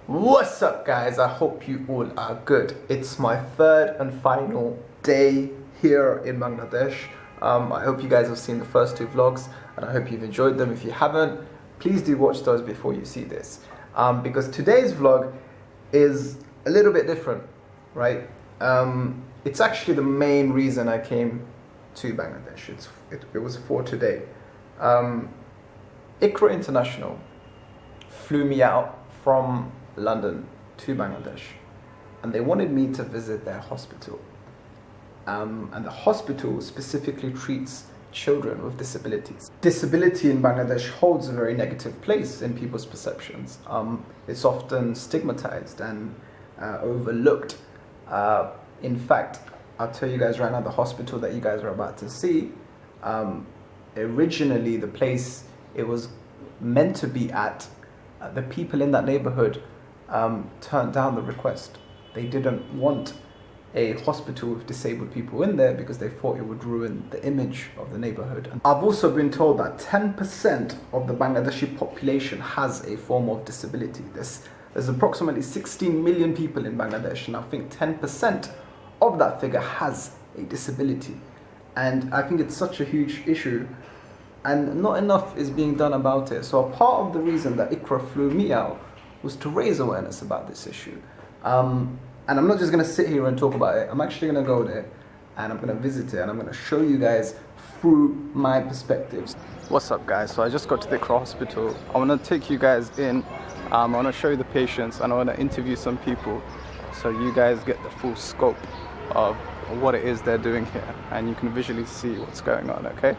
What's up, guys? I hope you all are good. It's my third and final day here in Bangladesh. I hope you guys have seen the first two vlogs and I hope you've enjoyed them. If you haven't, please do watch those before you see this, because today's vlog is a little bit different, right? It's actually the main reason I came to Bangladesh. It was for today. iQra International flew me out from London to Bangladesh, and they wanted me to visit their hospital. And the hospital specifically treats children with disabilities. Disability in Bangladesh holds a very negative place in people's perceptions. It's often stigmatized and overlooked. In fact, I'll tell you guys right now, the hospital that you guys are about to see, originally the place it was meant to be at, the people in that neighborhood turned down the request. They didn't want a hospital with disabled people in there because they thought it would ruin the image of the neighborhood. And I've also been told that 10% of the Bangladeshi population has a form of disability. There's approximately 16 million people in Bangladesh, and I think 10% of that figure has a disability. And I think it's such a huge issue, and not enough is being done about it. So a part of the reason that iQra flew me out was to raise awareness about this issue. And I'm not just going to sit here and talk about it. I'm actually going to go there and I'm going to visit it and I'm going to show you guys through my perspectives. What's up, guys? So I just got to the iQra hospital. I want to take you guys in. I want to show you the patients and I want to interview some people so you guys get the full scope of what it is they're doing here and you can visually see what's going on, okay?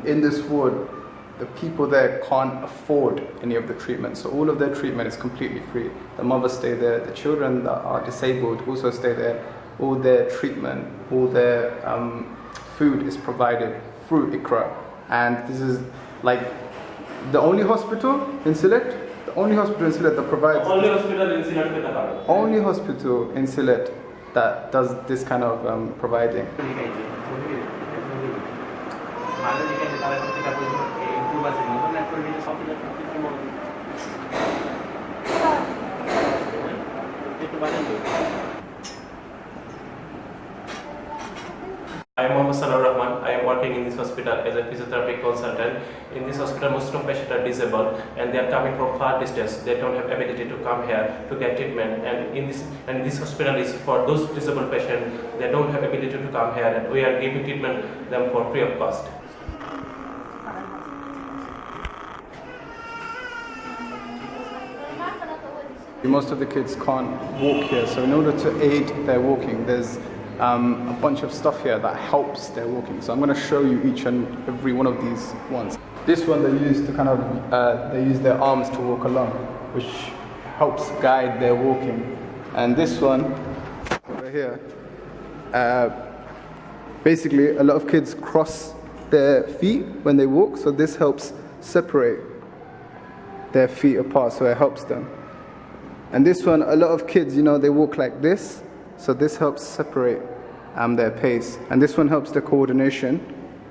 In this ward, the people there can't afford any of the treatment, so all of their treatment is completely free. The mothers stay there, the children that are disabled also stay there. All their treatment, all their food is provided through iQra. And this is like the only hospital in Sylhet, that provides... Only hospital in Sylhet that does this kind of providing. I am Mohammad Rahman. I am working in this hospital as a physiotherapy consultant. In this hospital, most of patients are disabled and they are coming from far distance. They don't have ability to come here to get treatment. And this hospital is for those disabled patients. They don't have ability to come here, and we are giving treatment them for free of cost. Most of the kids can't walk here, so in order to aid their walking, there's a bunch of stuff here that helps their walking. So I'm going to show you each and every one of these ones. This one they use to they use their arms to walk along, which helps guide their walking. And this one over here, basically a lot of kids cross their feet when they walk, so this helps separate their feet apart, so it helps them. And this one, a lot of kids, they walk like this, so this helps separate their pace. And this one helps their coordination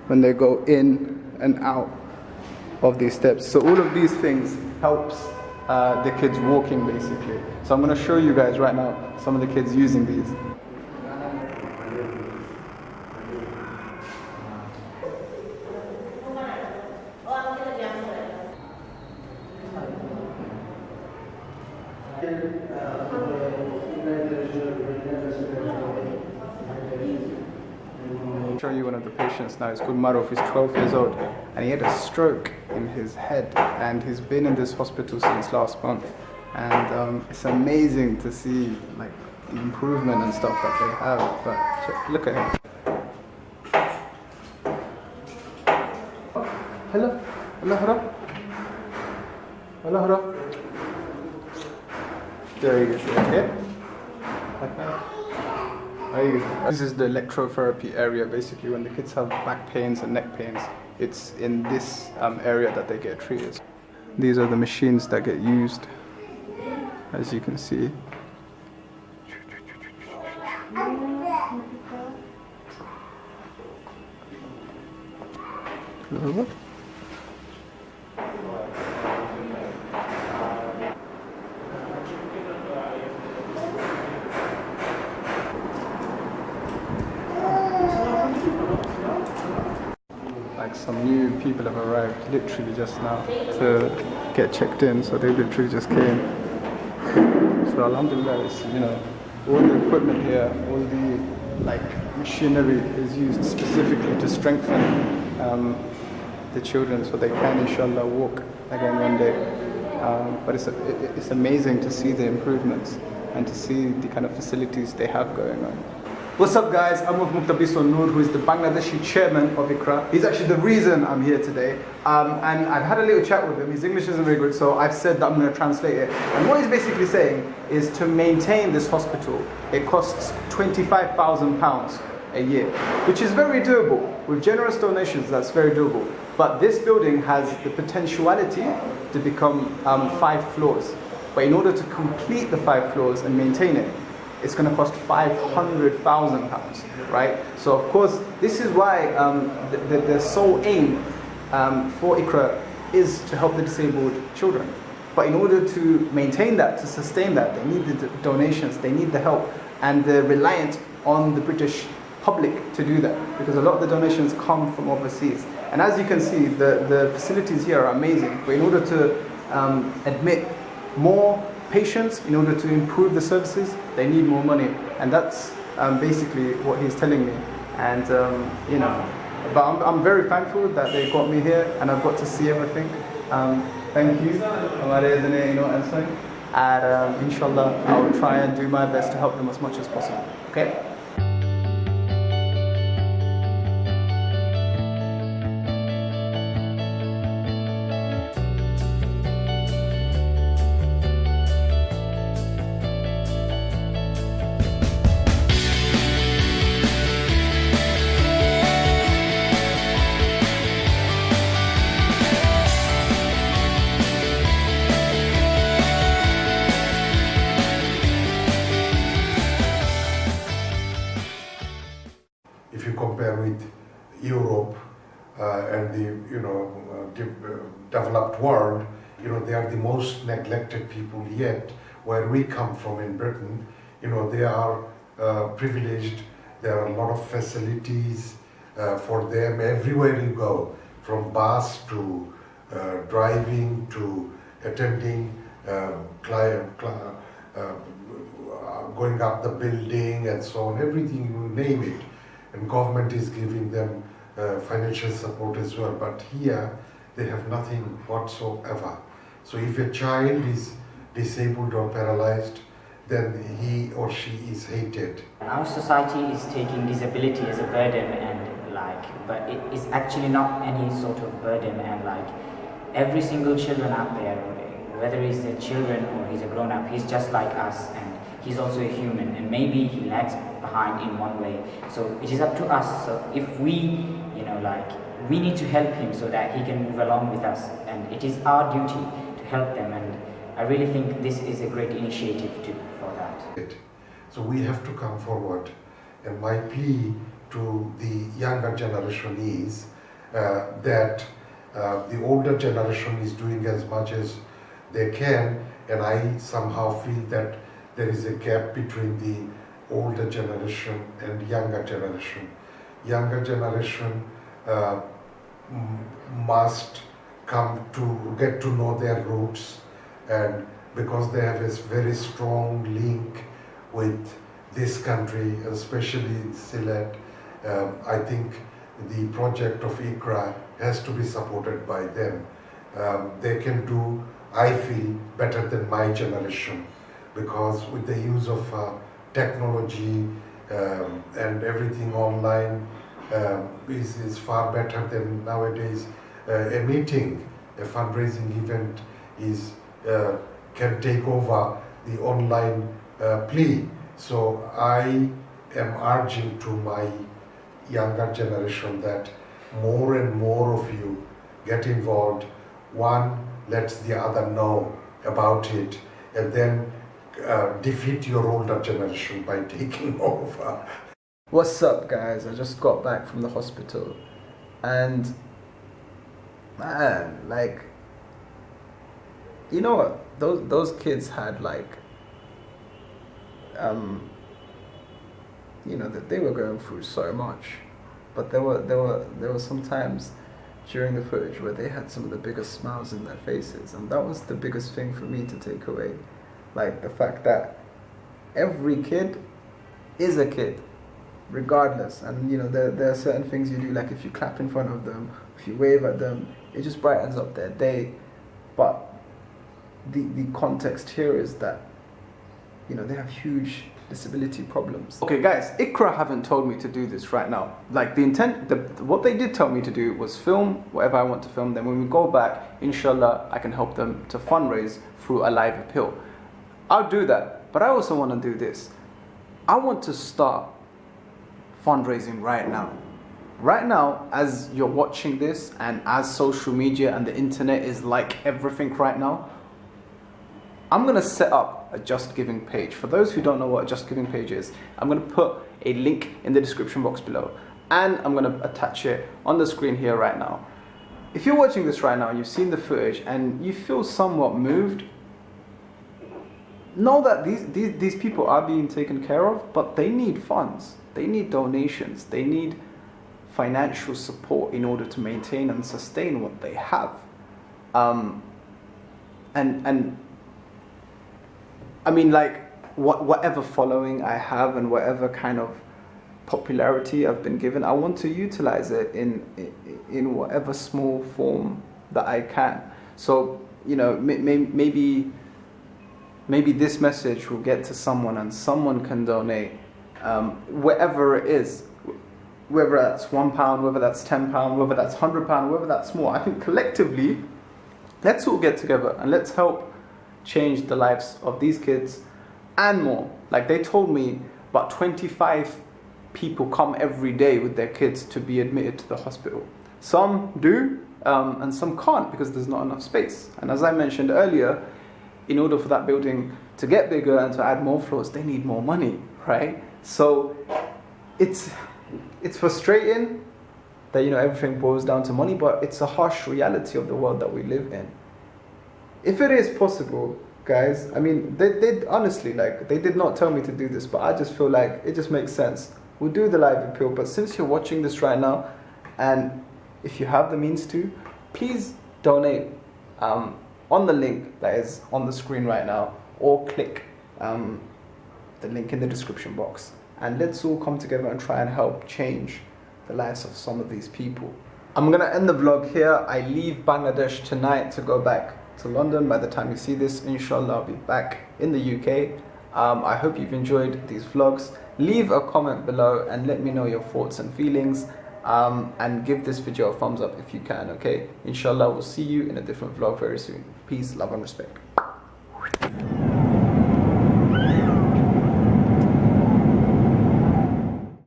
when they go in and out of these steps. So all of these things helps the kids walking, basically. So I'm going to show you guys right now some of the kids using these. show you one of the patients now. He's called Maruf. He's 12 years old, and he had a stroke in his head, and he's been in this hospital since last month. And it's amazing to see like the improvement and stuff that they have. But look at him. Hello, hello, hello. There he is. Okay. This is the electrotherapy area. Basically, when the kids have back pains and neck pains, it's in this area that they get treated. These are the machines that get used, as you can see. Like some new people have arrived literally just now to get checked in, so they literally just came. So alhamdulillah, it's, you know, all the equipment here, all the like machinery is used specifically to strengthen the children so they can inshallah walk again one day. But it's amazing to see the improvements and to see the kind of facilities they have going on. What's up guys, I'm with Muqtabiso Noor, who is the Bangladeshi chairman of iQra. He's actually the reason I'm here today. And I've had a little chat with him. His English isn't very good, so I've said that I'm going to translate it. And what he's basically saying is to maintain this hospital, it costs £25,000 a year, which is very doable. With generous donations, that's very doable. But this building has the potentiality to become 5 floors. But in order to complete the 5 floors and maintain it, it's going to cost £500,000, right? So of course, this is why the sole aim for iQra is to help the disabled children. But in order to maintain that, to sustain that, they need the donations, they need the help, and they're reliant on the British public to do that, because a lot of the donations come from overseas. And as you can see, the facilities here are amazing. But in order to admit more patients, in order to improve the services, they need more money, and that's basically what he's telling me. And you know, but I'm very thankful that they got me here and I've got to see everything. Thank you, and inshallah I will try and do my best to help them as much as possible. Okay. If you compare with Europe and the developed world, they are the most neglected people yet. Where we come from in Britain, they are privileged. There are a lot of facilities for them everywhere you go, from bus to driving to attending going up the building and so on, everything, you name it. And government is giving them financial support as well. But here, they have nothing whatsoever. So if a child is disabled or paralyzed, then he or she is hated. Our society is taking disability as a burden, and but it is actually not any sort of burden, and every single children out there, whether he's a children or he's a grown-up, he's just like us, and he's also a human, and maybe he lags behind in one way. So it is up to us. So if we, we need to help him so that he can move along with us, and it is our duty to help them. And I really think this is a great initiative for that. So we have to come forward, and my plea to the younger generation is that the older generation is doing as much as they can, and I somehow feel that there is a gap between the older generation and younger generation. Younger generation must come to get to know their roots, and because they have a very strong link with this country, especially Sylhet I think the project of iQra has to be supported by them. They can do, I feel, better than my generation, because with the use of technology and everything online is far better than nowadays. A meeting, a fundraising event is can take over the online plea. So I am urging to my younger generation that more and more of you get involved. One lets the other know about it, and then defeat your older generation by taking over. What's up, guys? I just got back from the hospital, and man, like, you know what? Those kids had like, you know, that they were going through so much, but there were some times during the footage where they had some of the biggest smiles in their faces, and that was the biggest thing for me to take away, like the fact that every kid is a kid, regardless. And you know, there are certain things you do, like if you clap in front of them, if you wave at them, it just brightens up their day. But the context here is that, you know, they have huge disability problems. Okay guys, iQra haven't told me to do this right now. Like what they did tell me to do was film whatever I want to film. Then when we go back, inshallah, I can help them to fundraise through a live appeal. I'll do that, but I also want to do this. I want to start fundraising right now. Right now, as you're watching this, and as social media and the internet is like everything right now, I'm gonna set up a Just Giving page. For those who don't know what a Just Giving page is, I'm gonna put a link in the description box below, and I'm gonna attach it on the screen here right now. If you're watching this right now, you've seen the footage, and you feel somewhat moved, know that these people are being taken care of, but they need funds, they need donations, they need financial support in order to maintain and sustain what they have. And I mean, like, whatever following I have and whatever kind of popularity I've been given, I want to utilize it in whatever small form that I can. So, you know, maybe this message will get to someone, and someone can donate, wherever it is, whether that's £1, whether that's £10, whether that's £100, whether that's more. I think collectively, let's all get together and let's help change the lives of these kids and more. Like, they told me about 25 people come every day with their kids to be admitted to the hospital. Some do, and some can't because there's not enough space. And as I mentioned earlier, in order for that building to get bigger and to add more floors, they need more money, right? So it's frustrating that, you know, everything boils down to money, but it's a harsh reality of the world that we live in. If it is possible, guys, I mean, they honestly, like, they did not tell me to do this, but I just feel like it just makes sense. We'll do the live appeal, but since you're watching this right now, and if you have the means to, please donate on the link that is on the screen right now, or click the link in the description box, and let's all come together and try and help change the lives of some of these people. I'm gonna end the vlog here. I leave Bangladesh tonight to go back to London. By the time you see this, inshallah, I'll be back in the UK. I hope you've enjoyed these vlogs. Leave a comment below and let me know your thoughts and feelings, and give this video a thumbs up if you can, okay? Inshallah, we'll see you in a different vlog very soon. Peace, love and respect.